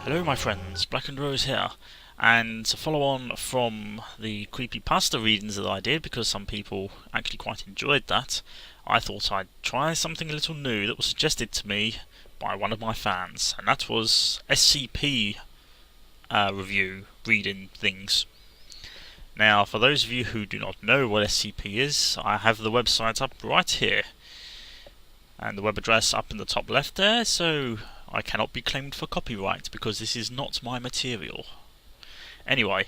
Hello my friends, Blackendrose here, and to follow on from the creepypasta readings that I did, because some people actually quite enjoyed that, I thought I'd try something a little new that was suggested to me by one of my fans, and that was SCP review, reading things. Now, for those of you who do not know what SCP is, I have the website up right here, and the web address up in the top left there, so I cannot be claimed for copyright because this is not my material. Anyway,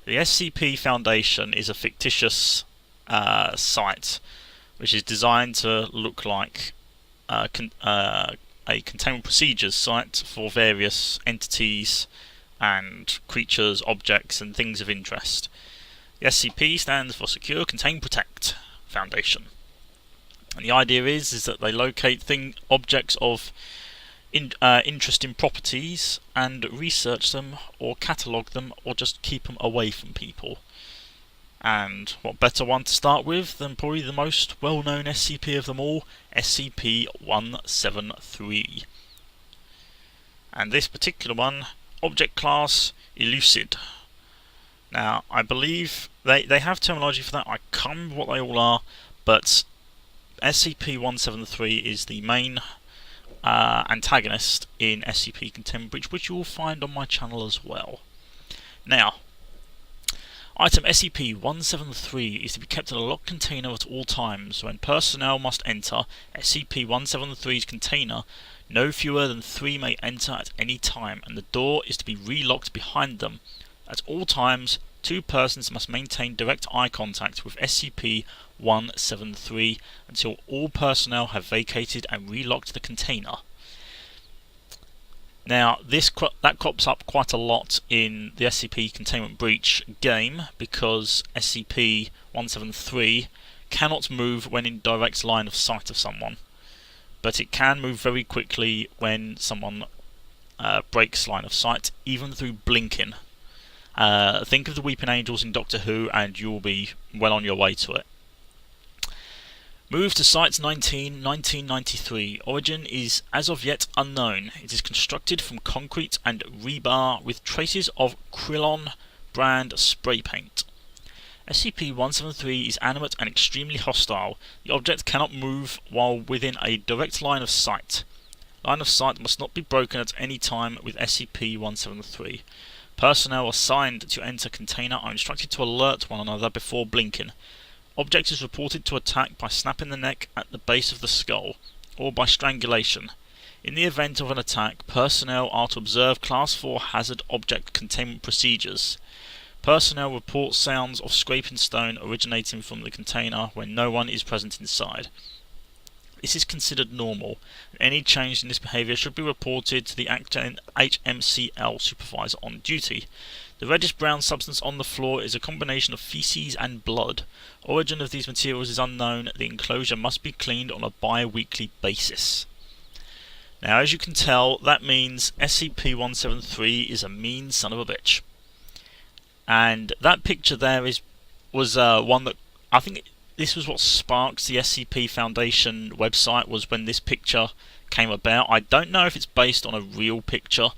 the SCP Foundation is a fictitious site which is designed to look like a containment procedures site for various entities and creatures, objects and things of interest. The SCP stands for Secure, Contain, Protect Foundation. And the idea is that they locate objects of interesting properties and research them or catalogue them or just keep them away from people. And what better one to start with than probably the most well-known SCP of them all, SCP-173. And this particular one, object class Elucid. Now, I believe they have terminology for that. I can't remember what they all are, but SCP-173 is the main antagonist in SCP Containment Breach, which you will find on my channel as well. Now, item SCP-173 is to be kept in a locked container at all times. When personnel must enter SCP-173's container, no fewer than 3 may enter at any time, and the door is to be relocked behind them. At all times, 2 persons must maintain direct eye contact with SCP-173 until all personnel have vacated and relocked the container. Now, that crops up quite a lot in the SCP Containment Breach game, because SCP-173 cannot move when in direct line of sight of someone, but it can move very quickly when someone breaks line of sight, even through blinking. Think of the Weeping Angels in Doctor Who and you'll be well on your way to it. Move to Site 19, 1993. Origin is as of yet unknown. It is constructed from concrete and rebar with traces of Krillon brand spray paint. SCP-173 is animate and extremely hostile. The object cannot move while within a direct line of sight. Line of sight must not be broken at any time with SCP-173. Personnel assigned to enter container are instructed to alert one another before blinking. Object is reported to attack by snapping the neck at the base of the skull, or by strangulation. In the event of an attack, personnel are to observe Class 4 hazard object containment procedures. Personnel report sounds of scraping stone originating from the container when no one is present inside. This is considered normal, and any change in this behaviour should be reported to the HMCL supervisor on duty. The reddish brown substance on the floor is a combination of feces and blood. Origin of these materials is unknown. The enclosure must be cleaned on a bi-weekly basis. Now, as you can tell, that means SCP-173 is a mean son of a bitch. And that picture there was one that I think this was what sparked the SCP Foundation website, was when this picture came about. I don't know if it's based on a real picture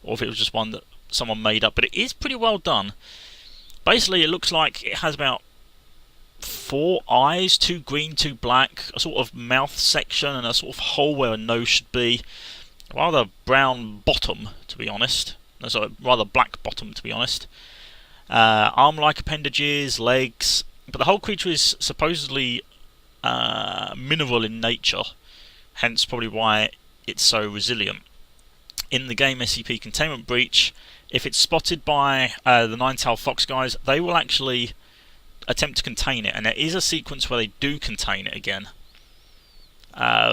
or if it was just one that someone made up, but it is pretty well done. Basically, it looks like it has about 4 eyes, 2 green, 2 black, a sort of mouth section and a sort of hole where a nose should be. Rather brown bottom, to be honest. No, sorry, rather black bottom, to be honest. Arm-like appendages, legs. But the whole creature is supposedly mineral in nature, hence probably why it's so resilient. In the game SCP Containment Breach, if it's spotted by the Nine-Tailed Fox guys, they will actually attempt to contain it, and there is a sequence where they do contain it again.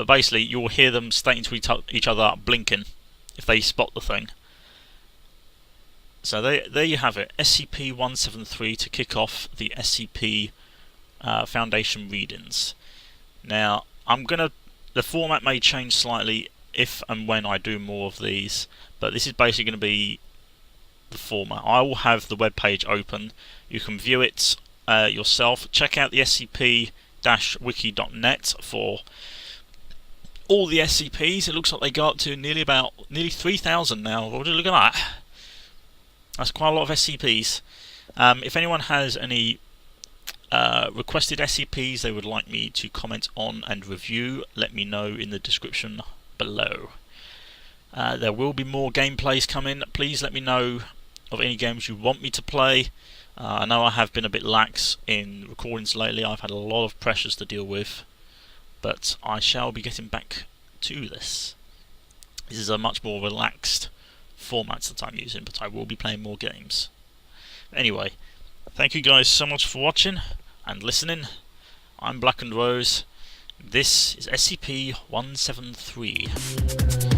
Basically, you'll hear them stating to each other, blinking, if they spot the thing. So there you have it, SCP-173 to kick off the SCP Foundation readings. Now, the format may change slightly if and when I do more of these, but this is basically going to be the format. I will have the web page open. You can view it yourself. Check out the scp-wiki.net for all the SCPs. It looks like they go up to nearly 3,000 now. Look at that. That's quite a lot of SCPs. If anyone has any requested SCPs they would like me to comment on and review, let me know in the description below. There will be more gameplays coming. Please let me know of any games you want me to play. I know I have been a bit lax in recordings lately. I've had a lot of pressures to deal with, but I shall be getting back to this. This is a much more relaxed format that I'm using, but I will be playing more games. Anyway, thank you guys so much for watching and listening. I'm Blackendrose. This is SCP-173.